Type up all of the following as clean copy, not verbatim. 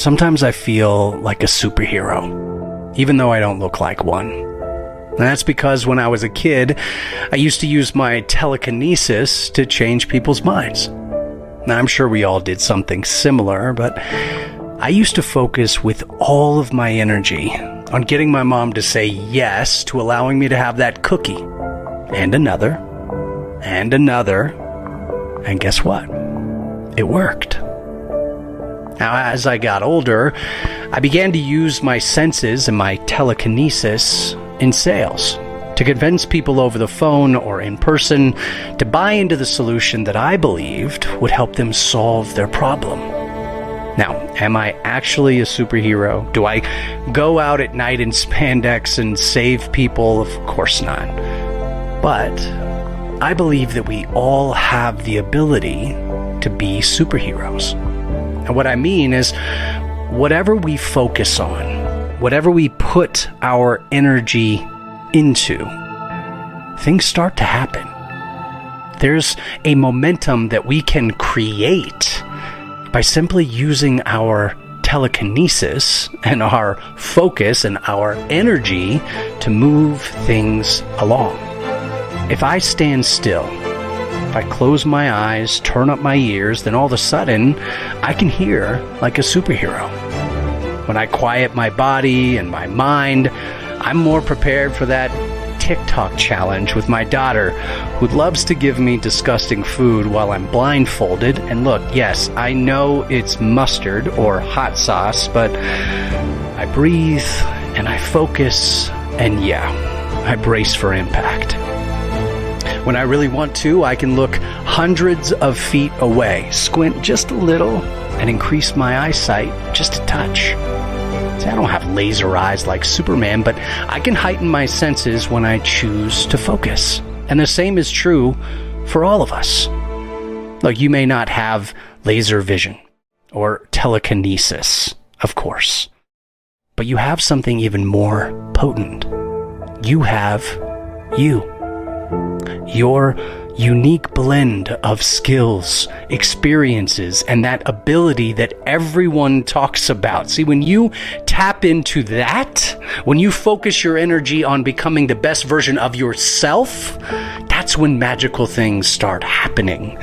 sometimes I feel like a superhero, even though I don't look like one. And that's because when I was a kid, I used to use my telekinesis to change people's minds. Now, I'm sure we all did something similar, but I used to focus with all of my energy on getting my mom to say yes to allowing me to have that cookie. And another. And another. And guess what? It worked. Now, as I got older, I began to use my senses and my telekinesis in sales to convince people over the phone or in person to buy into the solution that I believed would help them solve their problem. Now, am I actually a superhero? Do I go out at night in spandex and save people? Of course not. But I believe that we all have the ability to be superheroes. And what I mean is, whatever we focus on, whatever we put our energy into, things start to happen. There's a momentum that we can create by simply using our telekinesis and our focus and our energy to move things along. If I stand still, if I close my eyes, turn up my ears, then all of a sudden, I can hear like a superhero. When I quiet my body and my mind, I'm more prepared for that TikTok challenge with my daughter, who loves to give me disgusting food while I'm blindfolded. And look, yes, I know it's mustard or hot sauce, but I breathe and I focus, and yeah, I brace for impact. When I really want to, I can look hundreds of feet away, squint just a little, and increase my eyesight just a touch. See, I don't have laser eyes like Superman, but I can heighten my senses when I choose to focus. And the same is true for all of us. Look, you may not have laser vision or telekinesis, of course, but you have something even more potent. You have you. Your unique blend of skills, experiences, and that ability that everyone talks about. See, when you tap into that, when you focus your energy on becoming the best version of yourself, that's when magical things start happening.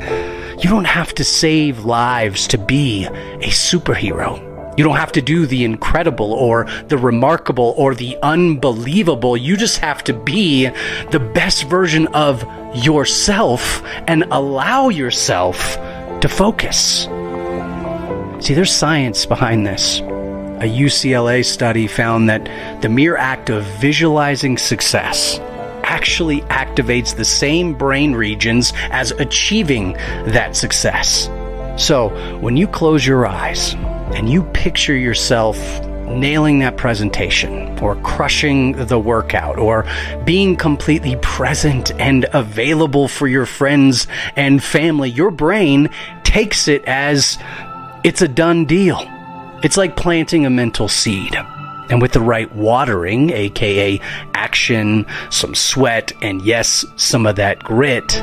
You don't have to save lives to be a superhero. You don't have to do the incredible or the remarkable or the unbelievable. You just have to be the best version of yourself and allow yourself to focus. See, there's science behind this. A UCLA study found that the mere act of visualizing success actually activates the same brain regions as achieving that success. So when you close your eyes and you picture yourself nailing that presentation or crushing the workout or being completely present and available for your friends and family, your brain takes it as it's a done deal. It's like planting a mental seed. And with the right watering, aka action, some sweat, and yes, some of that grit,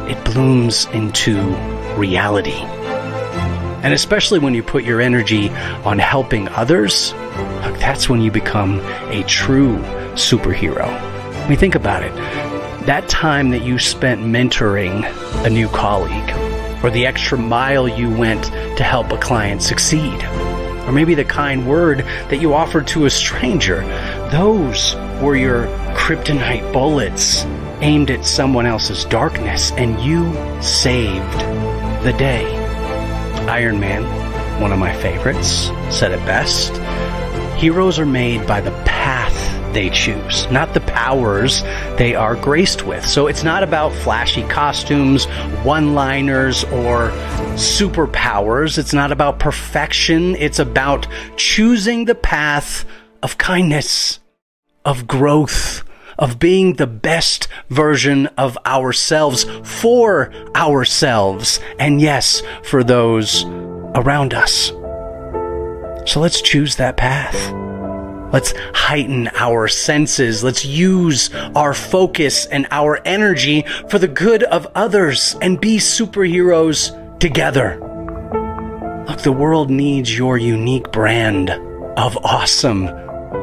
it blooms into reality. And especially when you put your energy on helping others, look, that's when you become a true superhero. I mean, think about it. That time that you spent mentoring a new colleague, or the extra mile you went to help a client succeed, or maybe the kind word that you offered to a stranger, those were your kryptonite bullets aimed at someone else's darkness, and you saved the day. Iron Man, one of my favorites, said it best. Heroes are made by the path they choose, not the powers they are graced with. So it's not about flashy costumes, one-liners, or superpowers. It's not about perfection. It's about choosing the path of kindness, of growth, of being the best version of ourselves for ourselves, and yes, for those around us. So let's choose that path. Let's heighten our senses. Let's use our focus and our energy for the good of others and be superheroes together. Look, the world needs your unique brand of awesome.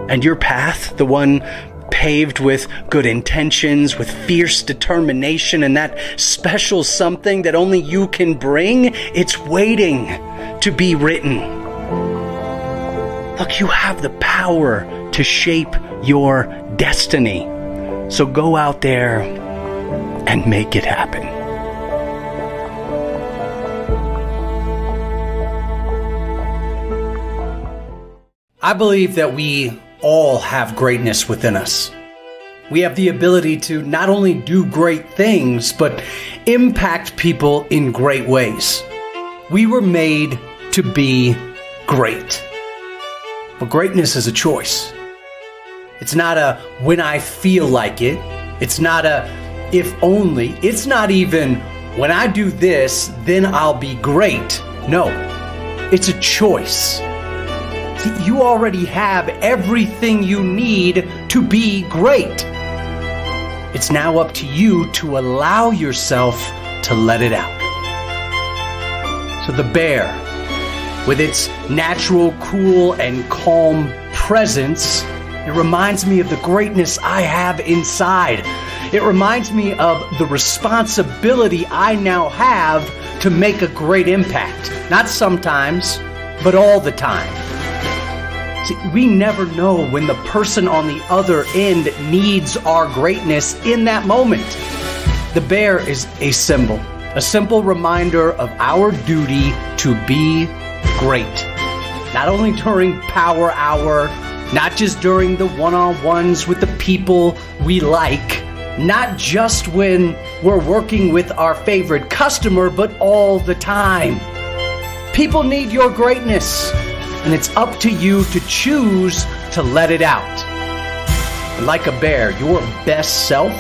And your path, the one paved with good intentions, with fierce determination, and that special something that only you can bring, it's waiting to be written. Look, you have the power to shape your destiny. So go out there and make it happen. I believe that we all have greatness within us. We have the ability to not only do great things, but impact people in great ways. We were made to be great. But greatness is a choice. It's not a when I feel like it. It's not a if only. It's not even when I do this, then I'll be great. No, it's a choice. You already have everything you need to be great. It's now up to you to allow yourself to let it out. So the bear, with its natural, cool, and calm presence, it reminds me of the greatness I have inside. It reminds me of the responsibility I now have to make a great impact. Not sometimes, but all the time. See, we never know when the person on the other end needs our greatness in that moment. The bear is a simple reminder of our duty to be great. Not only during power hour, not just during the one-on-ones with the people we like, not just when we're working with our favorite customer, but all the time. People need your greatness. And it's up to you to choose to let it out. And like a bear, your best self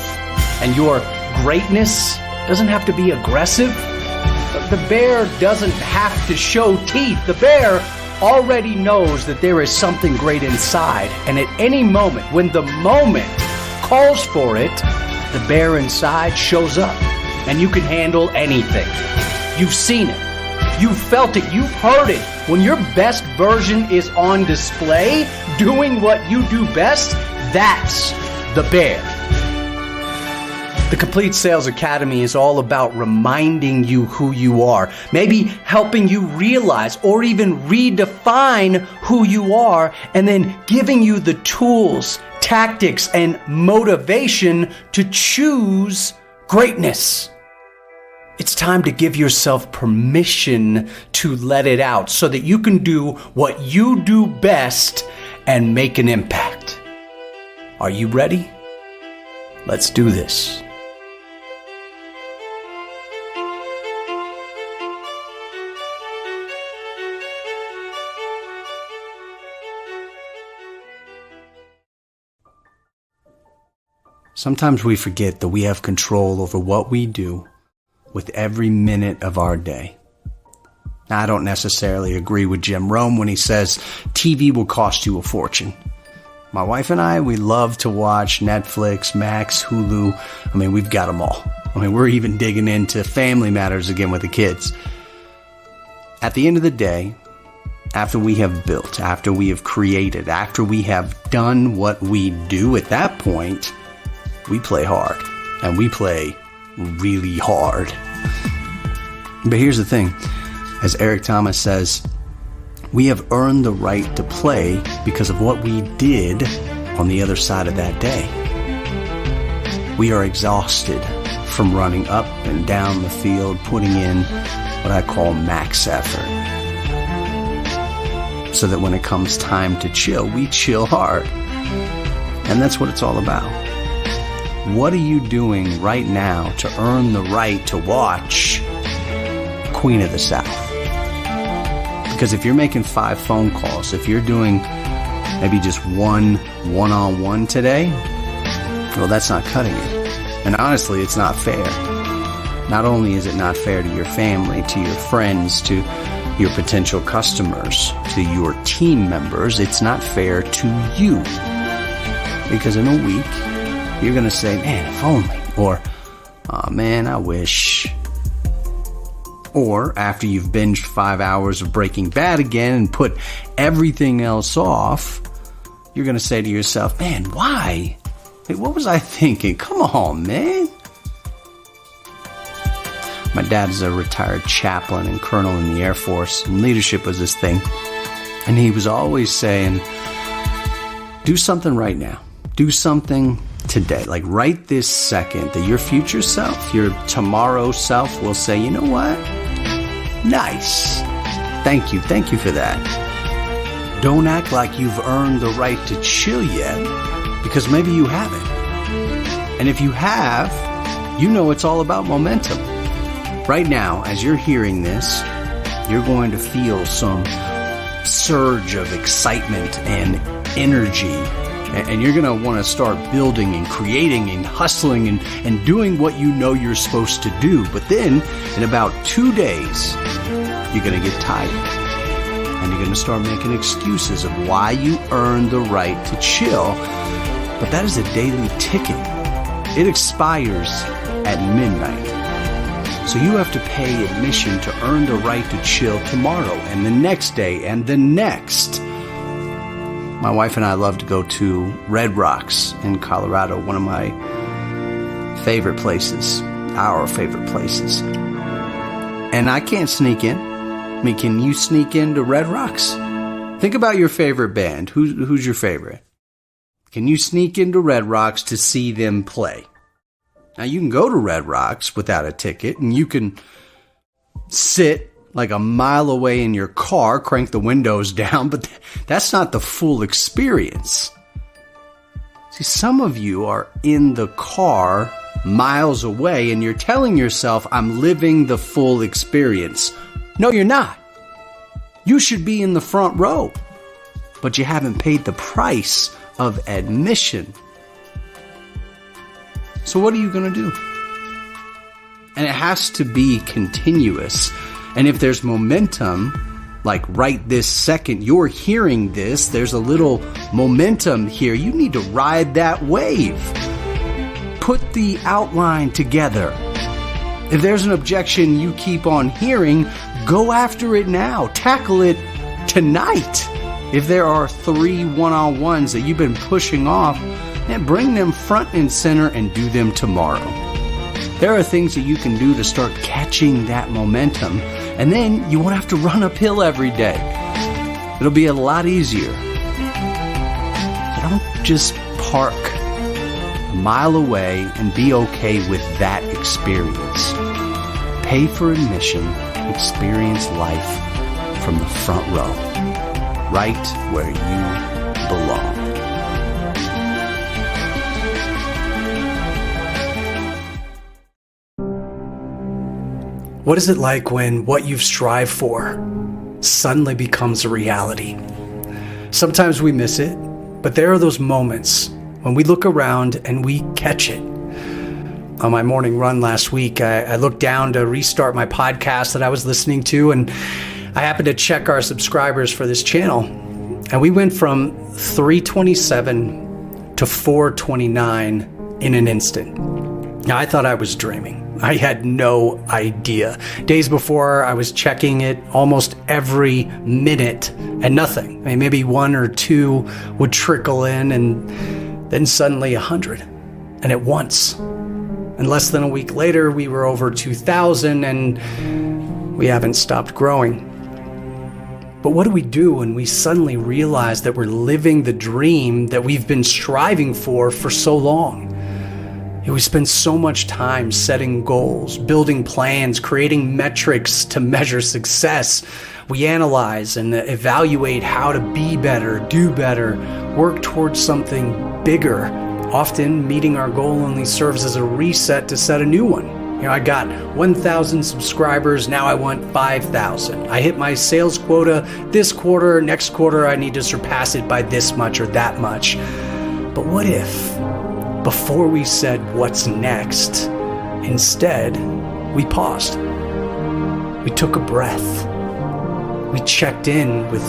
and your greatness doesn't have to be aggressive. The bear doesn't have to show teeth. The bear already knows that there is something great inside. And at any moment, when the moment calls for it, the bear inside shows up. And you can handle anything. You've seen it. You've felt it. You've heard it. When your best version is on display, doing what you do best, that's the bear. The Complete Sales Academy is all about reminding you who you are, maybe helping you realize or even redefine who you are, and then giving you the tools, tactics, and motivation to choose greatness. It's time to give yourself permission to let it out so that you can do what you do best and make an impact. Are you ready? Let's do this. Sometimes we forget that we have control over what we do with every minute of our day. Now, I don't necessarily agree with Jim Rome when he says TV will cost you a fortune. My wife and I, we love to watch Netflix, Max, Hulu. I mean, we've got them all. I mean, we're even digging into Family Matters again with the kids. At the end of the day, after we have built, after we have created, after we have done what we do, at that point, we play hard. And we play really hard. But here's the thing. As Eric Thomas says, we have earned the right to play because of what we did on the other side of that day. We are exhausted from running up and down the field, putting in what I call max effort. So that when it comes time to chill, we chill hard. And that's what it's all about. What are you doing right now to earn the right to watch Queen of the South? Because if you're making 5 phone calls, if you're doing maybe just one-on-one today, well, that's not cutting it. And honestly, it's not fair. Not only is it not fair to your family, to your friends, to your potential customers, to your team members, it's not fair to you. Because in a week, you're going to say, man, if only, or, oh man, I wish. Or after you've binged 5 hours of Breaking Bad again and put everything else off, you're going to say to yourself, man, why? Hey, what was I thinking? Come on, man. My dad's a retired chaplain and colonel in the Air Force, and leadership was his thing. And he was always saying, do something right now. Do something today. Like right this second, that your future self, your tomorrow self will say, you know what? Nice. Thank you for that. Don't act like you've earned the right to chill yet, because maybe you haven't. And if you have, you know it's all about momentum. Right now, as you're hearing this, you're going to feel some surge of excitement and energy. And you're going to want to start building and creating and hustling and doing what you know you're supposed to do. But then, in about 2 days, you're going to get tired. And you're going to start making excuses of why you earned the right to chill. But that is a daily ticket. It expires at midnight. So you have to pay admission to earn the right to chill tomorrow and the next day and the next. My wife and I love to go to Red Rocks in Colorado, one of my favorite places, our favorite places. And I can't sneak in. I mean, can you sneak into Red Rocks? Think about your favorite band. Who's your favorite? Can you sneak into Red Rocks to see them play? Now, you can go to Red Rocks without a ticket, and you can sit like a mile away in your car, crank the windows down, but that's not the full experience. See, some of you are in the car miles away, and you're telling yourself, I'm living the full experience. No, you're not. You should be in the front row, but you haven't paid the price of admission. So what are you going to do? And it has to be continuous. And if there's momentum, like right this second, you're hearing this, there's a little momentum here. You need to ride that wave. Put the outline together. If there's an objection you keep on hearing, go after it now. Tackle it tonight. If there are 3 one-on-ones that you've been pushing off, then bring them front and center and do them tomorrow. There are things that you can do to start catching that momentum, and then you won't have to run uphill every day. It'll be a lot easier. So don't just park a mile away and be okay with that experience. Pay for admission, experience life from the front row, right where you belong. What is it like when what you've strived for suddenly becomes a reality? Sometimes we miss it, but there are those moments when we look around and we catch it. On my morning run last week, I looked down to restart my podcast that I was listening to, and I happened to check our subscribers for this channel. And we went from 327 to 429 in an instant. Now, I thought I was dreaming. I had no idea. Days before, I was checking it almost every minute and nothing. I mean, maybe 1 or 2 would trickle in, and then suddenly 100. And at once. And less than a week later, we were over 2,000, and we haven't stopped growing. But what do we do when we suddenly realize that we're living the dream that we've been striving for so long? We spend so much time setting goals, building plans, creating metrics to measure success. We analyze and evaluate how to be better, do better, work towards something bigger. Often meeting our goal only serves as a reset to set a new one. You know, I got 1,000 subscribers, now I want 5,000. I hit my sales quota this quarter, next quarter I need to surpass it by this much or that much. But what if, before we said what's next, instead, we paused. We took a breath. We checked in with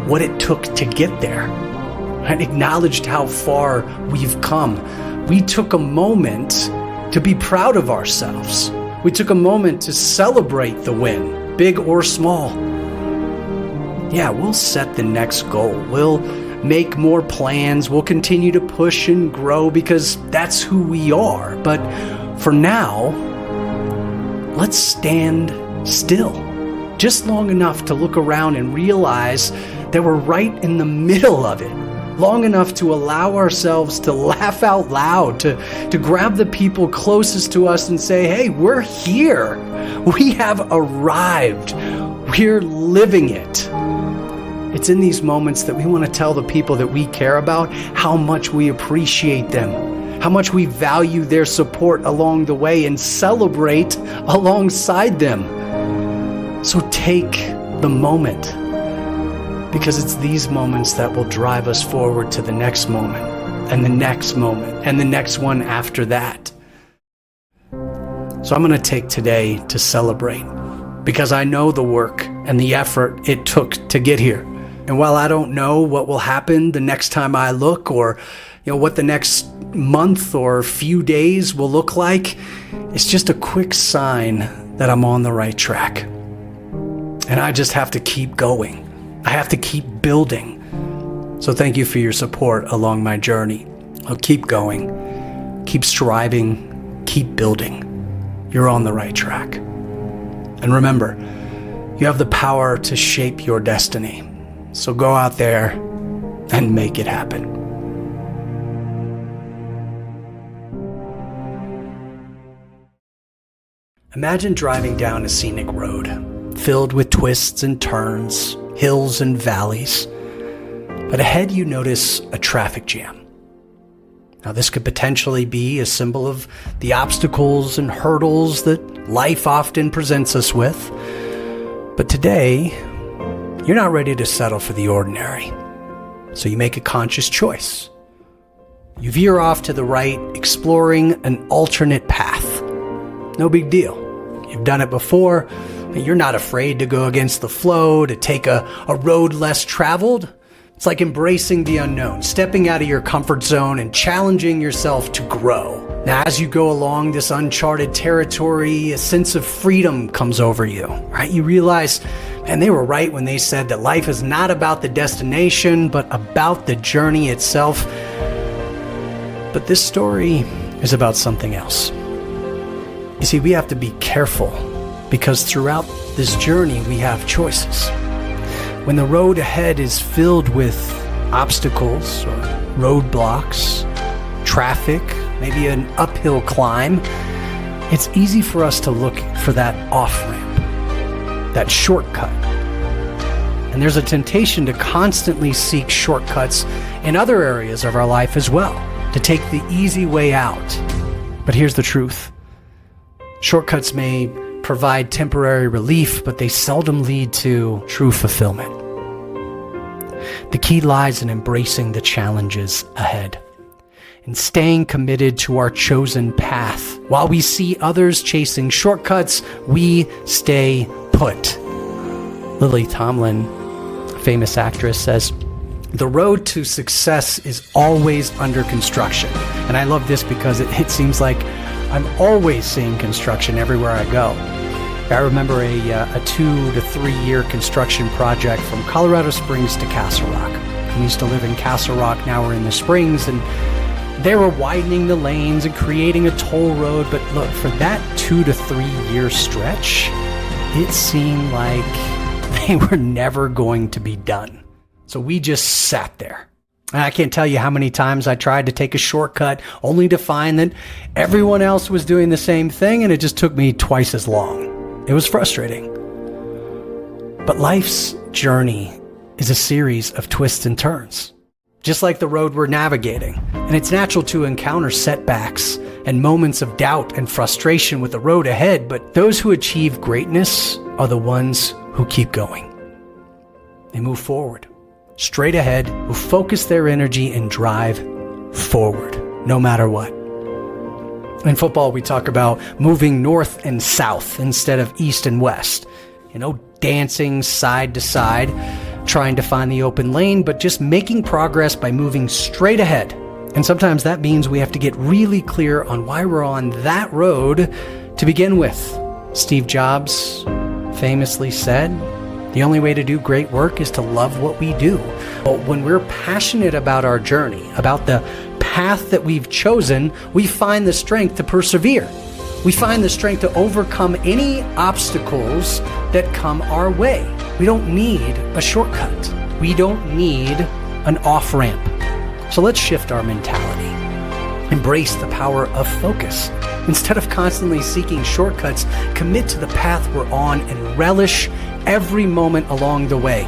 what it took to get there and acknowledged how far we've come. We took a moment to be proud of ourselves. We took a moment to celebrate the win, big or small. Yeah, we'll set the next goal. We'll make more plans. We'll continue to push and grow because that's who we are. But for now, let's stand still, just long enough to look around and realize that we're right in the middle of it. Long enough to allow ourselves to laugh out loud, to grab the people closest to us and say, hey, we're here. We have arrived. We're living it. It's in these moments that we want to tell the people that we care about how much we appreciate them, how much we value their support along the way and celebrate alongside them. So take the moment, because it's these moments that will drive us forward to the next moment and the next moment and the next one after that. So I'm going to take today to celebrate, because I know the work and the effort it took to get here. And while I don't know what will happen the next time I look, or what the next month or few days will look like, it's just a quick sign that I'm on the right track. And I just have to keep going. I have to keep building. So thank you for your support along my journey. I'll keep going, keep striving, keep building. You're on the right track. And remember, you have the power to shape your destiny. So go out there and make it happen. Imagine driving down a scenic road filled with twists and turns, hills and valleys. But ahead you notice a traffic jam. Now this could potentially be a symbol of the obstacles and hurdles that life often presents us with. But today, you're not ready to settle for the ordinary. So you make a conscious choice. You veer off to the right, exploring an alternate path. No big deal. You've done it before. You're not afraid to go against the flow, to take a road less traveled. It's like embracing the unknown, stepping out of your comfort zone and challenging yourself to grow. Now, as you go along this uncharted territory, a sense of freedom comes over you, right? You realize, and they were right when they said that life is not about the destination, but about the journey itself. But this story is about something else. You see, we have to be careful, because throughout this journey, we have choices. When the road ahead is filled with obstacles or roadblocks, traffic, maybe an uphill climb, it's easy for us to look for that off-ramp, that shortcut. And there's a temptation to constantly seek shortcuts in other areas of our life as well, to take the easy way out. But here's the truth. Shortcuts may provide temporary relief, but they seldom lead to true fulfillment. The key lies in embracing the challenges ahead and staying committed to our chosen path. While we see others chasing shortcuts, we stay put. Lily Tomlin, a famous actress, says, "The road to success is always under construction." And I love this because it seems like I'm always seeing construction everywhere I go. I remember a 2 to 3 year construction project from Colorado Springs to Castle Rock. I used to live in Castle Rock, now we're in the Springs, and they were widening the lanes and creating a toll road. But look, for that 2 to 3 year stretch, it seemed like they were never going to be done. So we just sat there. And I can't tell you how many times I tried to take a shortcut only to find that everyone else was doing the same thing, and it just took me twice as long. It was frustrating. But life's journey is a series of twists and turns, just like the road we're navigating. And it's natural to encounter setbacks and moments of doubt and frustration with the road ahead, but those who achieve greatness are the ones who keep going. They move forward, straight ahead, who focus their energy and drive forward, no matter what. In football, we talk about moving north and south instead of east and west. Dancing side to side, trying to find the open lane, but just making progress by moving straight ahead. And sometimes that means we have to get really clear on why we're on that road To begin with, Steve Jobs famously said, the only way to do great work is to love what we do. But when we're passionate about our journey, about the path that we've chosen, we find the strength to persevere. We find the strength to overcome any obstacles that come our way. We don't need a shortcut. We don't need an off-ramp. So let's shift our mentality. Embrace the power of focus. Instead of constantly seeking shortcuts, commit to the path we're on and relish every moment along the way.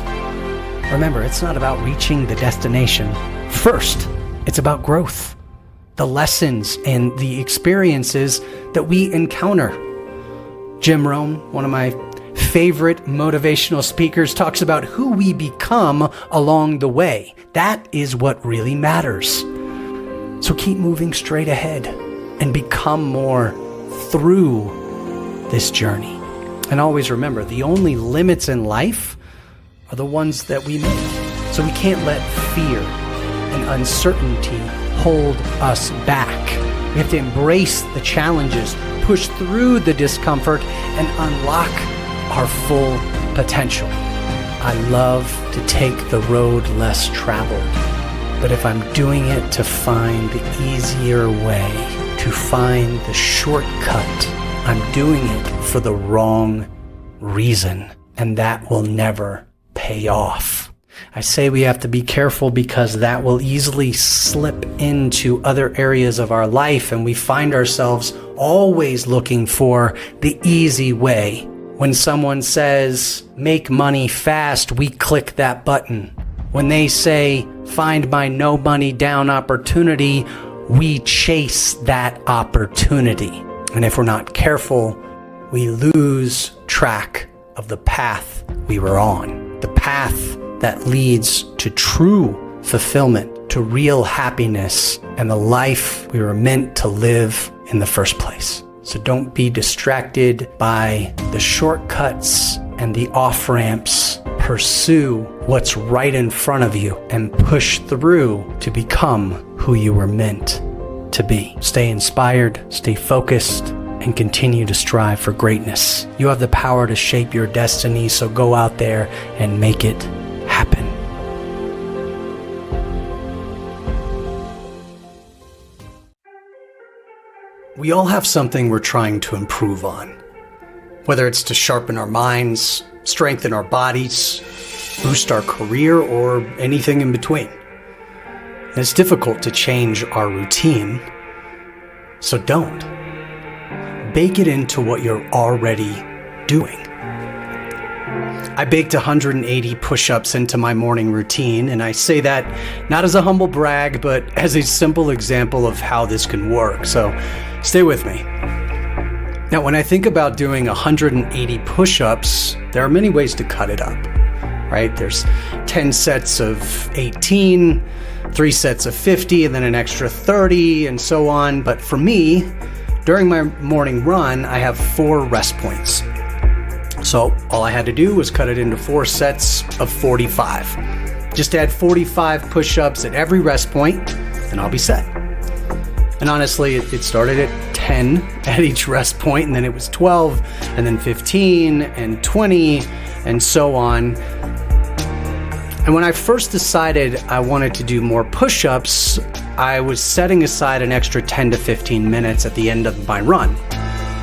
Remember, it's not about reaching the destination first. It's about growth, the lessons and the experiences that we encounter. Jim Rohn, one of my favorite motivational speakers, talks about who we become along the way. That is what really matters. So keep moving straight ahead and become more through this journey. And always remember, the only limits in life are the ones that we make. So we can't let fear and uncertainty hold us back. We have to embrace the challenges, push through the discomfort, and unlock our full potential. I love to take the road less traveled, but if I'm doing it to find the easier way, to find the shortcut, I'm doing it for the wrong reason, and that will never pay off. I say we have to be careful because that will easily slip into other areas of our life, and we find ourselves always looking for the easy way. When someone says, make money fast, we click that button. When they say, find my no money down opportunity, we chase that opportunity. And if we're not careful, we lose track of the path we were on, the path that leads to true fulfillment, to real happiness, and the life we were meant to live in the first place. So don't be distracted by the shortcuts and the off-ramps. Pursue what's right in front of you and push through to become who you were meant to be. Stay inspired, stay focused, and continue to strive for greatness. You have the power to shape your destiny, so go out there and make it happen. We all have something we're trying to improve on, whether it's to sharpen our minds, strengthen our bodies, boost our career, or anything in between. And it's difficult to change our routine, so don't. Bake it into what you're already doing. I baked 180 push-ups into my morning routine, and I say that not as a humble brag, but as a simple example of how this can work. So stay with me. Now, when I think about doing 180 push-ups, there are many ways to cut it up, right? There's 10 sets of 18, 3 sets of 50, and then an extra 30, and so on. But for me, during my morning run, I have 4 rest points. So all I had to do was cut it into 4 sets of 45. Just add 45 push-ups at every rest point, and I'll be set. And honestly, it started at 10 at each rest point, and then it was 12, and then 15, and 20, and so on. And when I first decided I wanted to do more push-ups, I was setting aside an extra 10 to 15 minutes at the end of my run.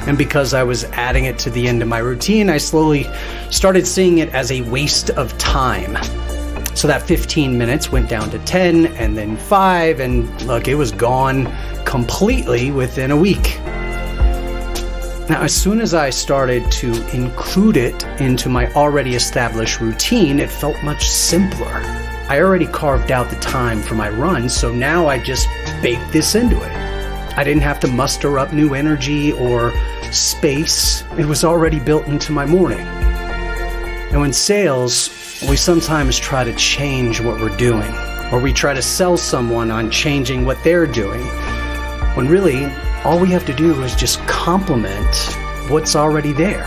And because I was adding it to the end of my routine, I slowly started seeing it as a waste of time. So that 15 minutes went down to 10 and then 5, and look, it was gone completely within a week. Now, as soon as I started to include it into my already established routine, it felt much simpler. I already carved out the time for my run, so now I just baked this into it. I didn't have to muster up new energy or space. It was already built into my morning. Now, in sales, we sometimes try to change what we're doing, or we try to sell someone on changing what they're doing, when really, all we have to do is just complement what's already there,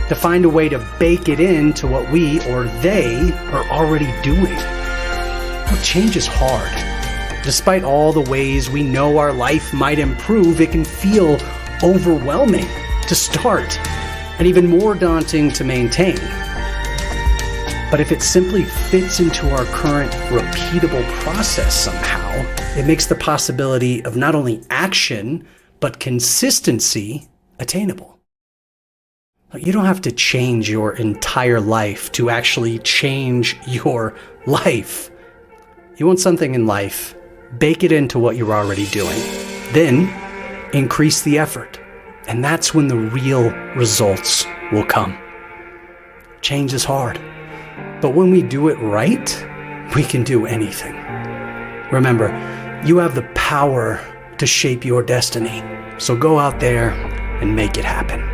to find a way to bake it into what we or they are already doing. Well, change is hard. Despite all the ways we know our life might improve, it can feel overwhelming. to start and even more daunting to maintain. But if it simply fits into our current repeatable process somehow, it makes the possibility of not only action, but consistency attainable. You don't have to change your entire life to actually change your life. You want something in life, bake it into what you're already doing. Then increase the effort. And that's when the real results will come. Change is hard. But when we do it right, we can do anything. Remember, you have the power to shape your destiny. So go out there and make it happen.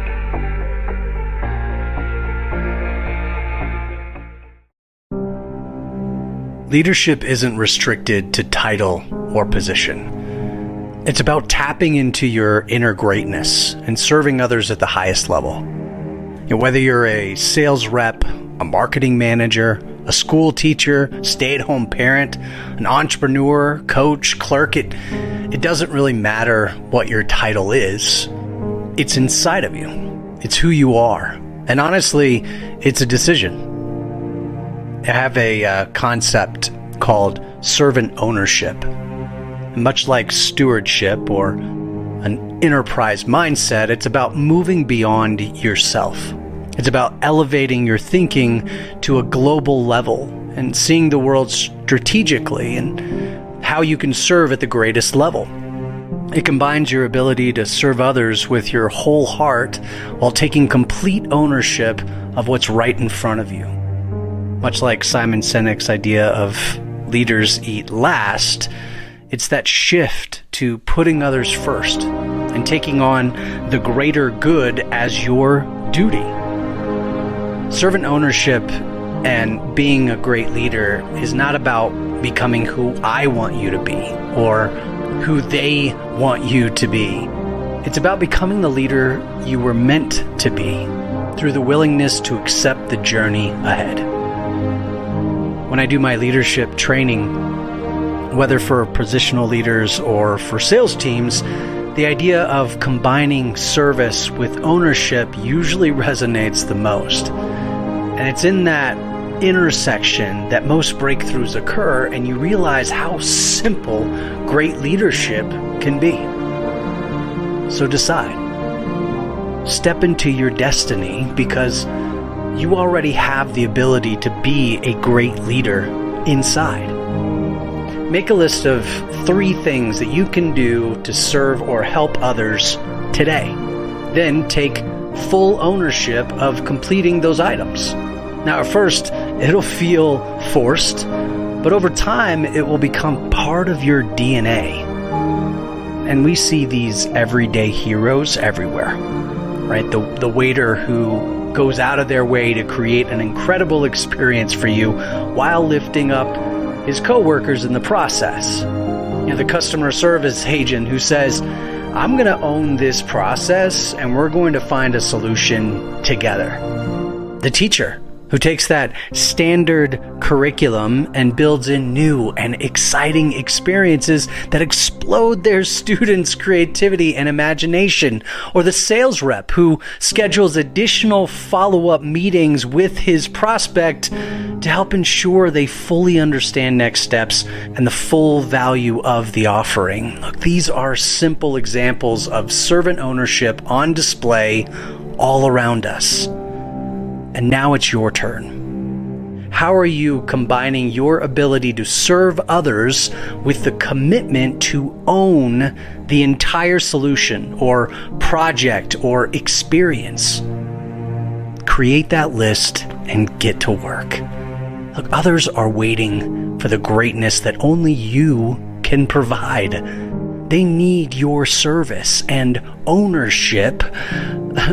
Leadership isn't restricted to title or position. It's about tapping into your inner greatness and serving others at the highest level. Whether you're a sales rep, a marketing manager, a school teacher, stay-at-home parent, an entrepreneur, coach, clerk, it doesn't really matter what your title is. It's inside of you. It's who you are. And honestly, it's a decision. I have a concept called servant ownership. Much like stewardship or an enterprise mindset, it's about moving beyond yourself. It's about elevating your thinking to a global level and seeing the world strategically and how you can serve at the greatest level. It combines your ability to serve others with your whole heart while taking complete ownership of what's right in front of you. Much like Simon Sinek's idea of leaders eat last, it's that shift to putting others first and taking on the greater good as your duty. Servant ownership and being a great leader is not about becoming who I want you to be or who they want you to be. It's about becoming the leader you were meant to be through the willingness to accept the journey ahead. When I do my leadership training, whether for positional leaders or for sales teams, the idea of combining service with ownership usually resonates the most. And it's in that intersection that most breakthroughs occur, and you realize how simple great leadership can be. So decide. Step into your destiny because you already have the ability to be a great leader inside. Make a list of 3 things that you can do to serve or help others today. Then take full ownership of completing those items. Now, at first, it'll feel forced, but over time, it will become part of your DNA. And we see these everyday heroes everywhere, right? The waiter who goes out of their way to create an incredible experience for you while lifting up his coworkers in the process. The customer service agent who says, I'm going to own this process and we're going to find a solution together. The teacher who takes that standard curriculum and builds in new and exciting experiences that explode their students' creativity and imagination. Or the sales rep who schedules additional follow-up meetings with his prospect to help ensure they fully understand next steps and the full value of the offering. Look, these are simple examples of servant ownership on display all around us. And now it's your turn. How are you combining your ability to serve others with the commitment to own the entire solution or project or experience? Create that list and get to work. Look, others are waiting for the greatness that only you can provide. They need your service and ownership.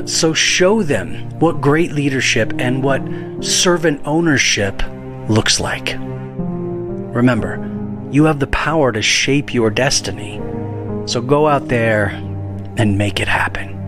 So show them what great leadership and what servant ownership looks like. Remember, you have the power to shape your destiny. So go out there and make it happen.